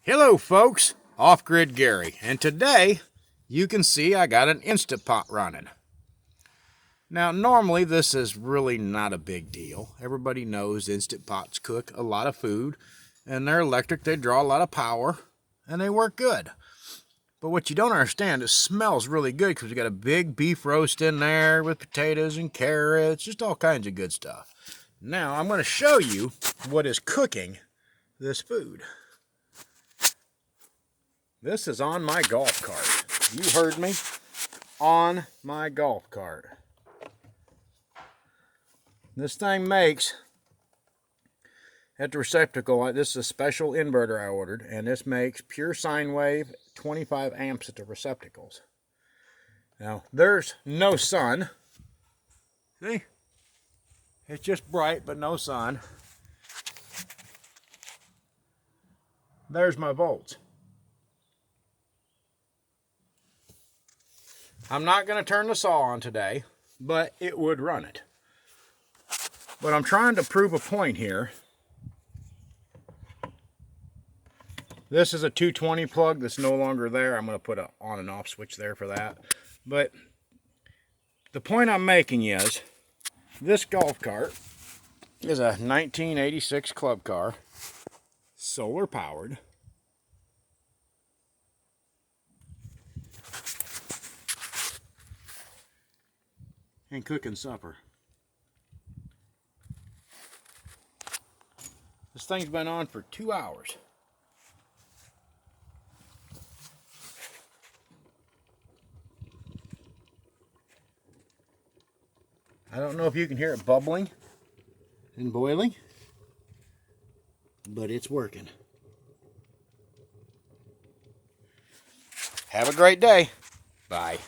Hello folks, Off-Grid Gary, and today you can see I got an Instapot running. Now normally this is really not a big deal. Everybody knows Instant Pots cook a lot of food and they're electric, they draw a lot of power and they work good. But what you don't understand, it smells really good because we got a big beef roast in there with potatoes and carrots, just all kinds of good stuff. Now I'm going to show you what is cooking this food. This is on my golf cart. You heard me. On my golf cart. This thing makes, at the receptacle, this is a special inverter I ordered, and this makes pure sine wave, 25 amps at the receptacles. Now, there's no sun. See? It's just bright, but no sun. There's my volts. I'm not going to turn the saw on today, but it would run it. But I'm trying to prove a point here. This is a 220 plug that's no longer there. I'm going to put an on and off switch there for that. But the point I'm making is, this golf cart is a 1986 club car, solar powered. And cooking supper. This thing's been on for 2 hours. I don't know if you can hear it bubbling and boiling, but it's working. Have a great day. Bye.